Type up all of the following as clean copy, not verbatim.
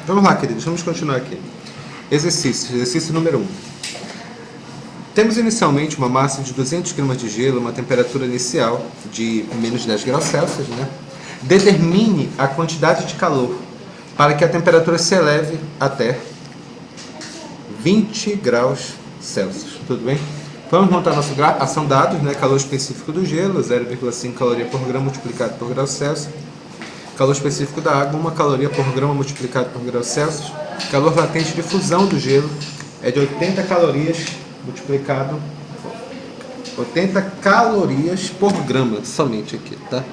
Vamos lá, queridos, vamos continuar aqui. Exercício número 1. Temos inicialmente uma massa de 200 gramas de gelo, uma temperatura inicial de menos 10 graus Celsius, né? Determine a quantidade de calor para que a temperatura se eleve até 20 graus Celsius. Tudo bem? Vamos montar nossa gráfico. São dados, né? Calor específico do gelo, 0,5 caloria por grama multiplicado por grau Celsius. Calor específico da água, 1 caloria por grama multiplicado por grau Celsius. Calor latente de fusão do gelo é de 80 calorias multiplicado 80 calorias por grama, somente aqui, tá?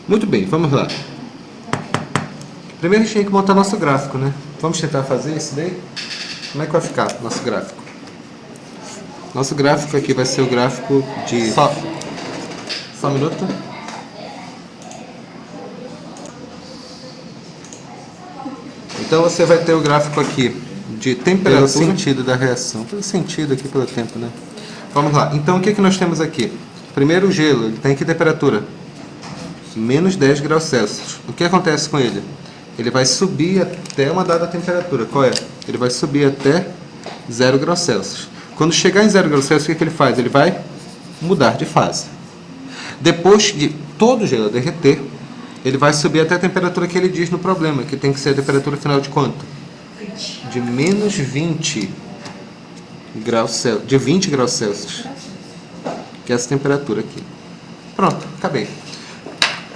Muito bem, vamos lá. Primeiro a gente tem que montar nosso gráfico, né? Vamos tentar fazer isso daí? Como é que vai ficar nosso gráfico? Nosso gráfico aqui vai ser o gráfico de... Só um minuto. Então você vai ter o gráfico aqui de temperatura... Pelo sentido da reação. Pelo sentido aqui, pelo tempo, né? Vamos lá. Então o que nós temos aqui? Primeiro o gelo, ele tem que temperatura? Menos 10 graus Celsius. O que acontece com ele? Ele vai subir até uma dada temperatura. Qual é? Ele vai subir até 0 graus Celsius. Quando chegar em 0 graus Celsius, o que ele faz? Ele vai mudar de fase. Depois de todo o gelo derreter, ele vai subir até a temperatura que ele diz no problema, que tem que ser a temperatura final de quanto? De menos 20 graus Celsius. De 20 graus Celsius. Que é essa temperatura aqui. Pronto, acabei.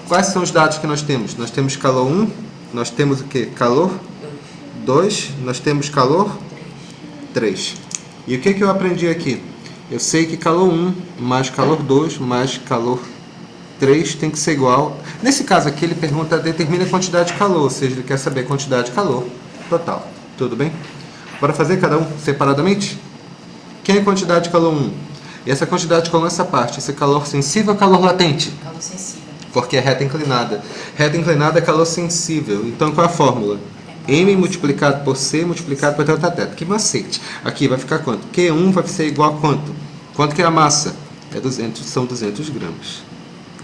Quais são os dados que nós temos? Nós temos calor 1, nós temos o que? Calor 2, nós temos calor 3. E o que eu aprendi aqui? Eu sei que calor 1 mais calor 2 mais calor 3 tem que ser igual... Nesse caso aqui ele pergunta, determina a quantidade de calor, ou seja, ele quer saber a quantidade de calor total. Tudo bem? Bora fazer cada um separadamente? Quem é a quantidade de calor 1? E essa quantidade de calor nessa parte, esse é calor sensível ou calor latente? Calor sensível. Porque é reta inclinada. Reta inclinada é calor sensível. Então, qual é a fórmula? M multiplicado por C multiplicado por delta θ. Que macete. Aqui vai ficar quanto? Q1 vai ser igual a quanto? Quanto que é a massa? São 200 gramas.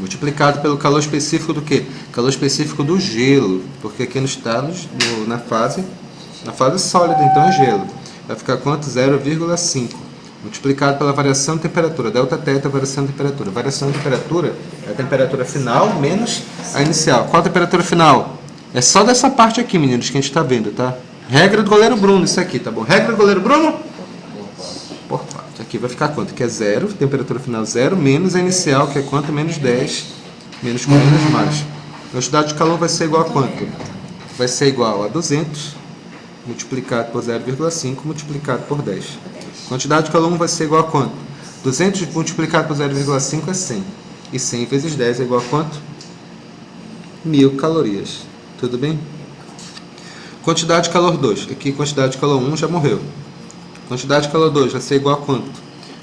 Multiplicado pelo calor específico do quê? Calor específico do gelo. Porque aqui não está na fase sólida, então é gelo. Vai ficar quanto? 0,5. Multiplicado pela variação de temperatura. Delta θ, variação de temperatura. Variação de temperatura é a temperatura final menos a inicial. Qual a temperatura final? É só dessa parte aqui, meninos, que a gente está vendo, tá? Regra do goleiro Bruno, isso aqui, tá bom? Regra do goleiro Bruno? Por parte. Aqui vai ficar quanto? Que é 0, temperatura final 0, menos a inicial, que é quanto? Menos 10, menos com menos mais. A quantidade de calor vai ser igual a quanto? Vai ser igual a 200, multiplicado por 0,5, multiplicado por 10. Quantidade de calor 1 vai ser igual a quanto? 200 multiplicado por 0,5 é 100. E 100 vezes 10 é igual a quanto? 1000 calorias. Tudo bem? Quantidade de calor 2. Aqui, quantidade de calor 1 já morreu. Quantidade de calor 2 vai ser igual a quanto?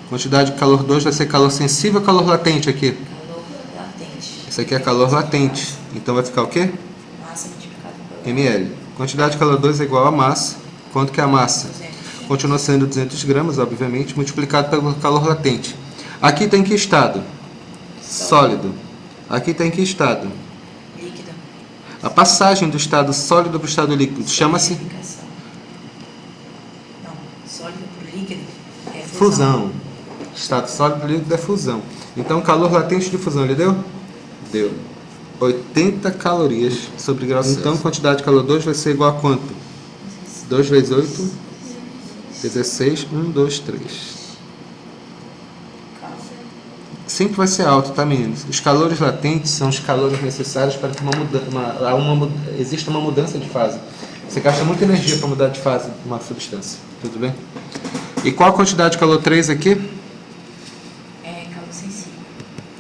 Quantidade de calor 2 vai ser calor sensível ou calor latente aqui? Calor latente. Isso aqui é calor latente. Então vai ficar o quê? Massa multiplicada por ml. Quantidade de calor 2 é igual a massa. Quanto que é a massa? 200. Continua sendo 200 gramas, obviamente, multiplicado pelo calor latente. Aqui tem que estado? Sólido. Aqui tem que estado? Líquido. A passagem do estado sólido para o estado líquido chama-se? Solidificação. Não, sólido por líquido é Fusão. Estado sólido líquido é fusão. Então, calor latente de fusão, ele deu? Deu. 80 calorias sobre grau Celsius. Então, quantidade de calor 2 vai ser igual a quanto? 2 vezes 8... 16, 1, 2, 3. Sempre vai ser alto, tá, meninos? Os calores latentes são os calores necessários para que exista uma mudança de fase. Você gasta muita energia para mudar de fase de uma substância. Tudo bem? E qual a quantidade de calor 3 aqui? É calor sensível.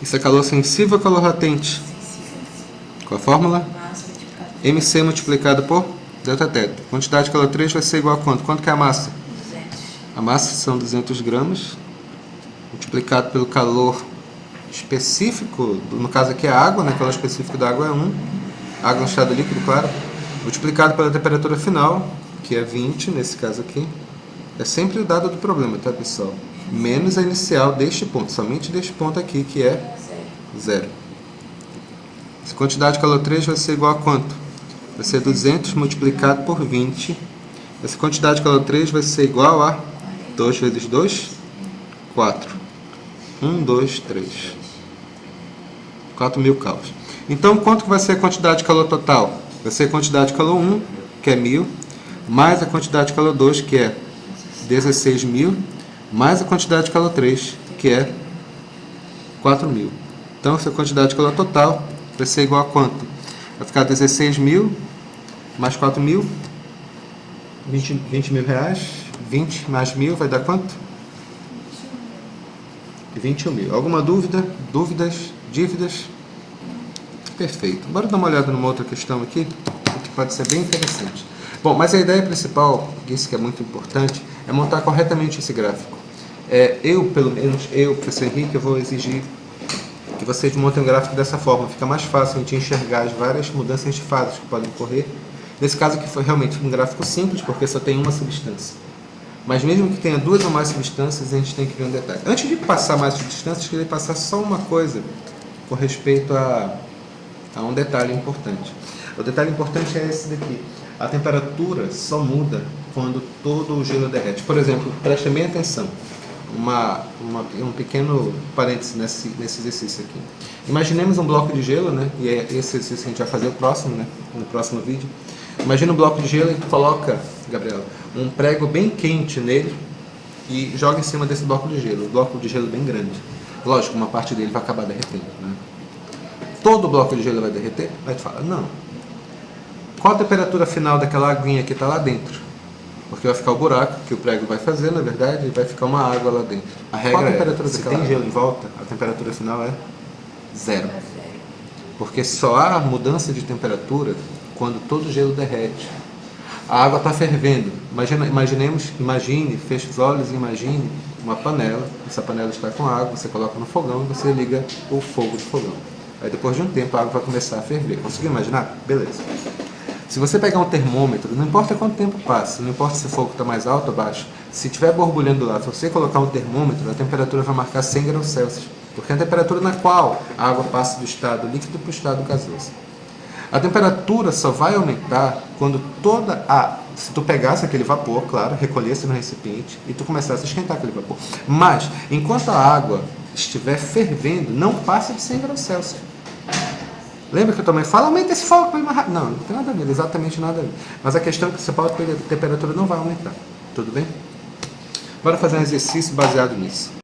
Isso é calor sensível ou calor latente? Sensível. Qual a fórmula? Massa multiplicada por MC multiplicado por delta θ. Quantidade de calor 3 vai ser igual a quanto? Quanto que é a massa? 200. A massa são 200 gramas, multiplicado pelo calor específico, no caso aqui é a água, né? O calor específico da água é 1, água no estado líquido, claro, multiplicado pela temperatura final, que é 20, nesse caso aqui, é sempre o dado do problema, tá, pessoal? Menos a inicial deste ponto, somente deste ponto aqui, que é 0. Essa quantidade de calor 3 vai ser igual a quanto? vai ser 200 multiplicado por 20. Essa quantidade de calor 3 vai ser igual a 2 vezes 2, 4. 1, 2, 3. 4.000 cauls. Então, quanto que vai ser a quantidade de calor total? Vai ser a quantidade de calor 1, que é 1.000, mais a quantidade de calor 2, que é 16.000, mais a quantidade de calor 3, que é 4.000. Então, essa quantidade de calor total vai ser igual a quanto? Vai ficar 16.000 mais 4.000, 20 mil reais. 20 mais 1.000 vai dar quanto? 21.000. Alguma dúvida? Dúvidas? Dívidas? Perfeito. Bora dar uma olhada numa outra questão aqui, que pode ser bem interessante. Bom, mas a ideia principal, isso que é muito importante, é montar corretamente esse gráfico. Pelo menos, professor Henrique, eu vou exigir que vocês montem um gráfico dessa forma. Fica mais fácil a gente enxergar as várias mudanças de fases que podem ocorrer. Nesse caso aqui foi realmente um gráfico simples, porque só tem uma substância. Mas mesmo que tenha duas ou mais substâncias, a gente tem que ver um detalhe. Antes de passar mais substâncias, eu queria passar só uma coisa com respeito a um detalhe importante. O detalhe importante é esse daqui. A temperatura só muda quando todo o gelo derrete. Por exemplo, prestem bem atenção. Um pequeno parênteses nesse exercício aqui. Imaginemos um bloco de gelo, né? E é esse exercício que a gente vai fazer no próximo vídeo. Imagina um bloco de gelo e tu coloca, Gabriela, um prego bem quente nele e joga em cima desse bloco de gelo. Um bloco de gelo bem grande. Lógico, uma parte dele vai acabar derretendo, né? Todo bloco de gelo vai derreter? Aí tu fala, não. Qual a temperatura final daquela aguinha que está lá dentro? Porque vai ficar o buraco que o prego vai fazer, na verdade, e vai ficar uma água lá dentro. A regra é, temperatura se tem gelo em volta, a temperatura final é 0. Porque só há mudança de temperatura quando todo o gelo derrete. A água está fervendo. Imagine, feche os olhos e imagine uma panela. Essa panela está com água, você coloca no fogão e você liga o fogo do fogão. Aí depois de um tempo a água vai começar a ferver. Conseguiu imaginar? Beleza. Se você pegar um termômetro, não importa quanto tempo passa, não importa se o fogo está mais alto ou baixo, se estiver borbulhando lá, se você colocar um termômetro, a temperatura vai marcar 100 graus Celsius, porque é a temperatura na qual a água passa do estado líquido para o estado gasoso. A temperatura só vai aumentar quando se tu pegasse aquele vapor, claro, recolhesse no recipiente e tu começasse a esquentar aquele vapor. Mas, enquanto a água estiver fervendo, não passa de 100 graus Celsius. Lembra que eu também falo, aumenta esse fogo para ir mais rápido. Não, não tem nada a ver, exatamente nada a ver. Mas a questão principal é que a temperatura não vai aumentar. Tudo bem? Bora fazer um exercício baseado nisso.